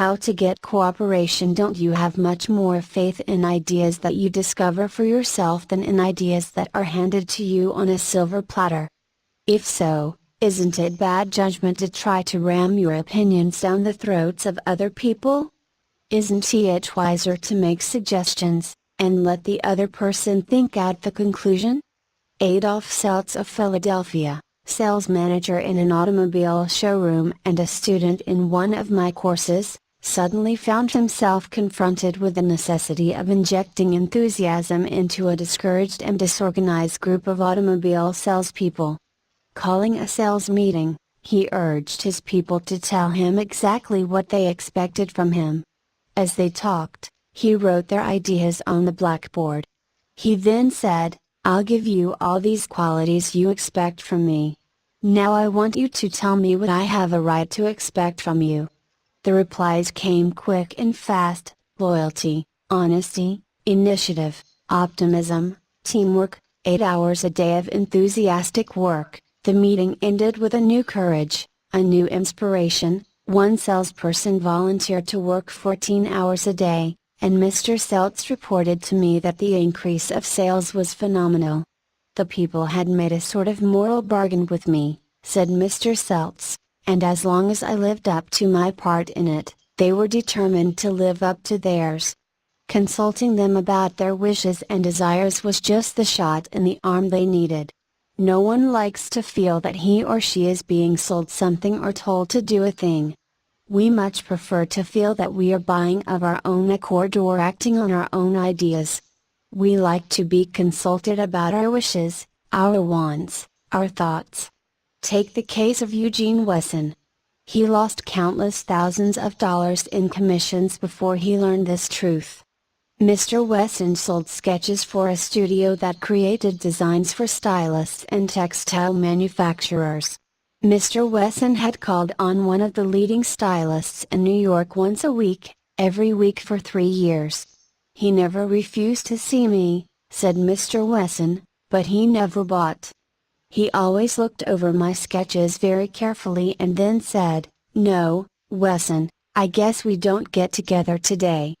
How to get cooperation? Don't you have much more faith in ideas that you discover for yourself than in ideas that are handed to you on a silver platter? If so, isn't it bad judgment to try to ram your opinions down the throats of other people? Isn't it wiser to make suggestions, and let the other person think out the conclusion? Adolph Seltz of Philadelphia, sales manager in an automobile showroom and a student in one of my courses, suddenly found himself confronted with the necessity of injecting enthusiasm into a discouraged and disorganized group of automobile salespeople. Calling a sales meeting, he urged his people to tell him exactly what they expected from him. As they talked, he wrote their ideas on the blackboard. He then said, "I'll give you all these qualities you expect from me. Now I want you to tell me what I have a right to expect from you." The replies came quick and fast: loyalty, honesty, initiative, optimism, teamwork, 8 hours a day of enthusiastic work. The meeting ended with a new courage, a new inspiration. One salesperson volunteered to work 14 hours a day, and Mr. Seltz reported to me that the increase of sales was phenomenal. "The people had made a sort of moral bargain with me," said Mr. Seltz, "and as long as I lived up to my part in it, they were determined to live up to theirs." Consulting them about their wishes and desires was just the shot in the arm they needed. No one likes to feel that he or she is being sold something or told to do a thing. We much prefer to feel that we are buying of our own accord or acting on our own ideas. We like to be consulted about our wishes, our wants, our thoughts. Take the case of Eugene Wesson. He lost countless thousands of dollars in commissions before he learned this truth. Mr. Wesson sold sketches for a studio that created designs for stylists and textile manufacturers. Mr. Wesson had called on one of the leading stylists in New York once a week, every week for 3 years. "He never refused to see me," said Mr. Wesson, "but he never bought. He always looked over my sketches very carefully and then said, 'No, Wesson, I guess we don't get together today.'"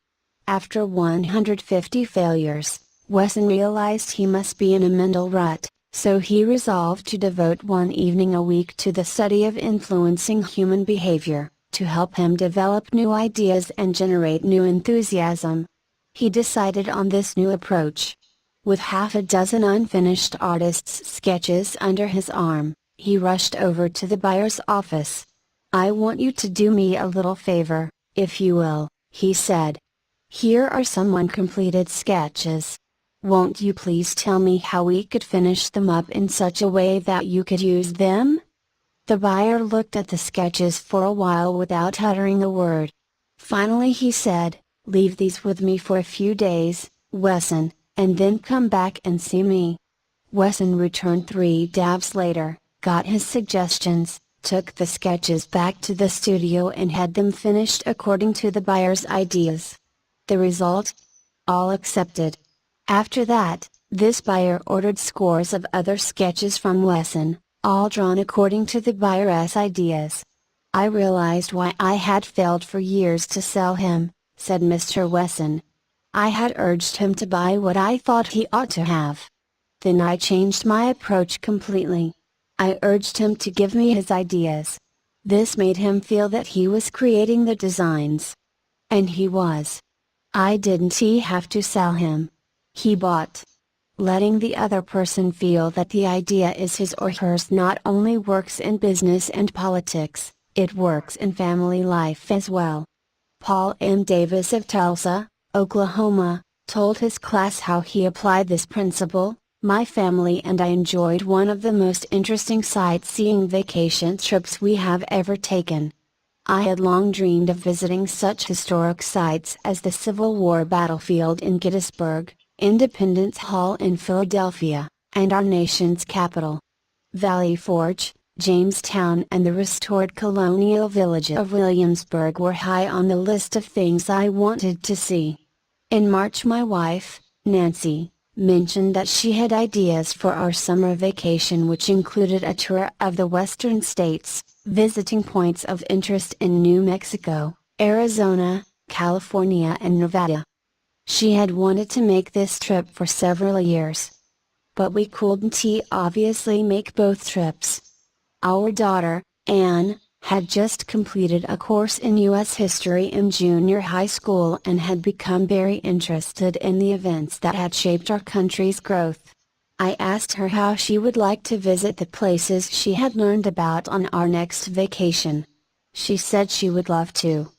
After 150 failures, Wesson realized he must be in a mental rut, so he resolved to devote one evening a week to the study of influencing human behavior, to help him develop new ideas and generate new enthusiasm. He decided on this new approach. With half a dozen unfinished artists' sketches under his arm, he rushed over to the buyer's office. "I want you to do me a little favor, if you will," he said. "Here are some uncompleted sketches. Won't you please tell me how we could finish them up in such a way that you could use them?" The buyer looked at the sketches for a while without uttering a word. Finally he said, "Leave these with me for a few days, Wesson, and then come back and see me." Wesson returned 3 days later, got his suggestions, took the sketches back to the studio and had them finished according to the buyer's ideas. The result? All accepted. After that, this buyer ordered scores of other sketches from Wesson, all drawn according to the buyer's ideas. "I realized why I had failed for years to sell him," said Mr. Wesson. "I had urged him to buy what I thought he ought to have. Then I changed my approach completely. I urged him to give me his ideas. This made him feel that he was creating the designs. And he was. I didn't have to sell him. He bought. Letting the other person feel that the idea is his or hers not only works in business and politics, it works in family life as well." Paul M. Davis of Tulsa, Oklahoma, told his class how he applied this principle. "My family and I enjoyed one of the most interesting sightseeing vacation trips we have ever taken. I had long dreamed of visiting such historic sites as the Civil War battlefield in Gettysburg, Independence Hall in Philadelphia, and our nation's capital. Valley Forge, Jamestown and the restored colonial village of Williamsburg were high on the list of things I wanted to see." In March my wife, Nancy, mentioned that she had ideas for our summer vacation which included a tour of the western states, visiting points of interest in New Mexico, Arizona, California and Nevada. She had wanted to make this trip for several years. But we couldn't obviously make both trips. Our daughter, Anne, had just completed a course in U.S. history in junior high school and had become very interested in the events that had shaped our country's growth. I asked her how she would like to visit the places she had learned about on our next vacation. She said she would love to.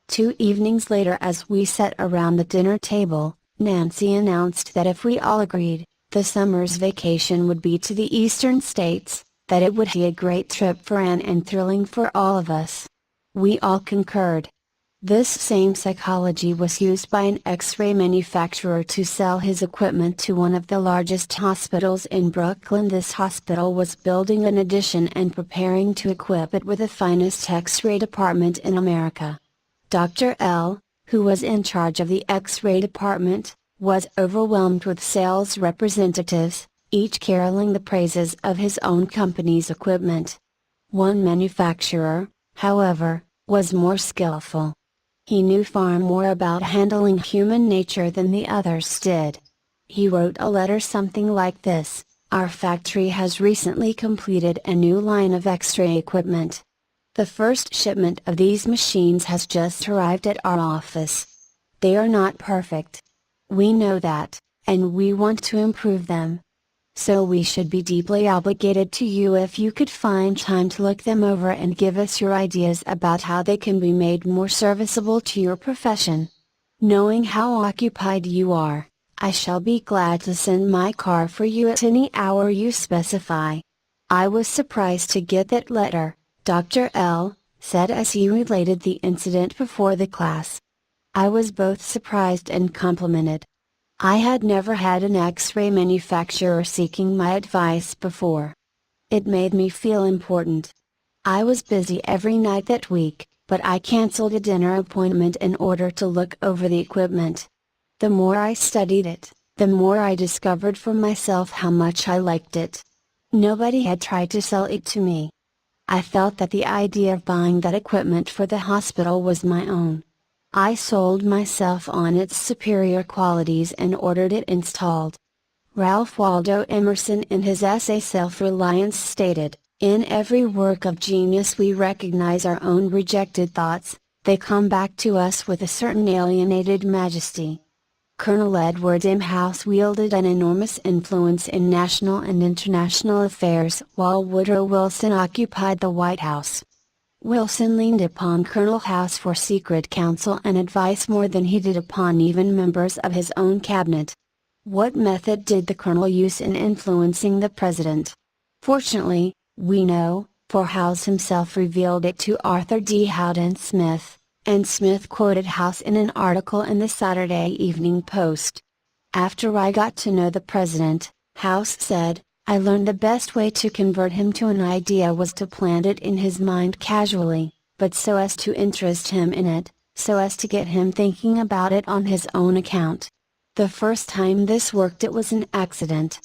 2 evenings later, as we sat around the dinner table, Nancy announced that if we all agreed, the summer's vacation would be to the eastern states, that it would be a great trip for Anne and thrilling for all of us. We all concurred. This same psychology was used by an X-ray manufacturer to sell his equipment to one of the largest hospitals in Brooklyn. This hospital was building an addition and preparing to equip it with the finest X-ray department in America. Dr. L, who was in charge of the X-ray department, was overwhelmed with sales representatives, each caroling the praises of his own company's equipment. One manufacturer, however, was more skillful. He knew far more about handling human nature than the others did. He wrote a letter something like this: "Our factory has recently completed a new line of X-ray equipment. The first shipment of these machines has just arrived at our office. They are not perfect. We know that, and we want to improve them. So we should be deeply obligated to you if you could find time to look them over and give us your ideas about how they can be made more serviceable to your profession. Knowing how occupied you are, I shall be glad to send my car for you at any hour you specify." I was surprised to get that letter, Dr. L said as he related the incident before the class. I was both surprised and complimented. I had never had an X-ray manufacturer seeking my advice before. It made me feel important. I was busy every night that week, but I canceled a dinner appointment in order to look over the equipment. The more I studied it, the more I discovered for myself how much I liked it. Nobody had tried to sell it to me. I felt that the idea of buying that equipment for the hospital was my own. I sold myself on its superior qualities and ordered it installed. Ralph Waldo Emerson in his essay Self-Reliance stated, "In every work of genius we recognize our own rejected thoughts, they come back to us with a certain alienated majesty." Colonel Edward M. House wielded an enormous influence in national and international affairs while Woodrow Wilson occupied the White House. Wilson leaned upon Colonel House for secret counsel and advice more than he did upon even members of his own cabinet. What method did the Colonel use in influencing the President? Fortunately, we know, for House himself revealed it to Arthur D. Howden Smith, and Smith quoted House in an article in the Saturday Evening Post. "After I got to know the President," House said, "I learned the best way to convert him to an idea was to plant it in his mind casually, but so as to interest him in it, so as to get him thinking about it on his own account. The first time this worked it was an accident.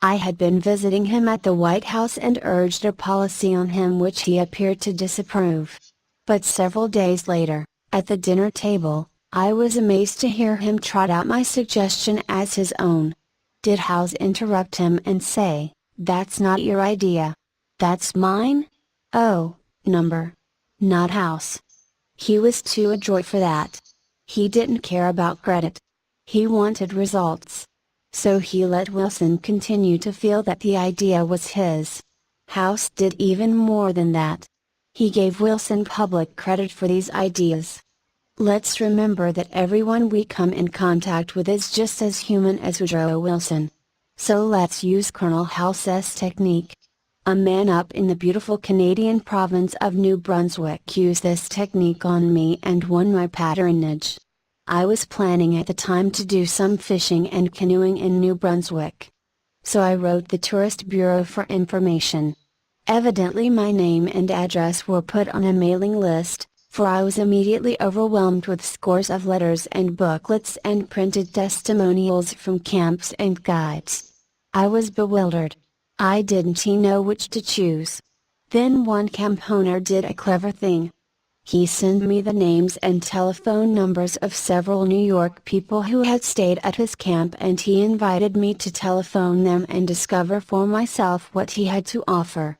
I had been visiting him at the White House and urged a policy on him which he appeared to disapprove. But several days later, at the dinner table, I was amazed to hear him trot out my suggestion as his own. Did House interrupt him and say, 'That's not your idea. That's mine?' Oh, number. Not House. He was too adroit for that. He didn't care about credit. He wanted results. So he let Wilson continue to feel that the idea was his. House did even more than that. He gave Wilson public credit for these ideas. Let's remember that everyone we come in contact with is just as human as Woodrow Wilson. So let's use Colonel House's technique. A man up in the beautiful Canadian province of New Brunswick used this technique on me and won my patronage. I was planning at the time to do some fishing and canoeing in New Brunswick. So I wrote the Tourist Bureau for information. Evidently my name and address were put on a mailing list, for I was immediately overwhelmed with scores of letters and booklets and printed testimonials from camps and guides. I was bewildered. I didn't know which to choose. Then one camp owner did a clever thing. He sent me the names and telephone numbers of several New York people who had stayed at his camp, and he invited me to telephone them and discover for myself what he had to offer.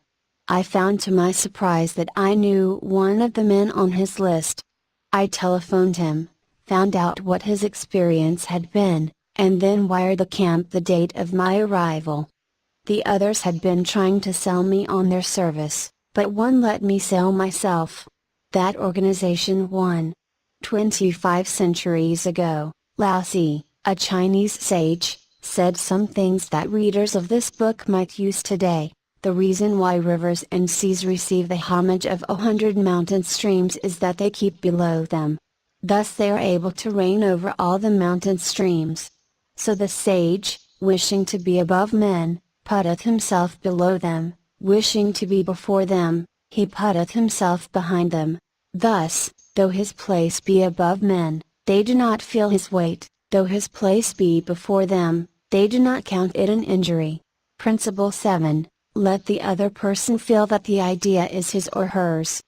I found to my surprise that I knew one of the men on his list. I telephoned him, found out what his experience had been, and then wired the camp the date of my arrival. The others had been trying to sell me on their service, but one let me sell myself. That organization won. 25 centuries ago, Lao Tzu, a Chinese sage, said some things that readers of this book might use today. The reason why rivers and seas receive the homage of 100 mountain streams is that they keep below them. Thus they are able to reign over all the mountain streams. So the sage, wishing to be above men, putteth himself below them, wishing to be before them, he putteth himself behind them. Thus, though his place be above men, they do not feel his weight, though his place be before them, they do not count it an injury. Principle 7. Let the other person feel that the idea is his or hers.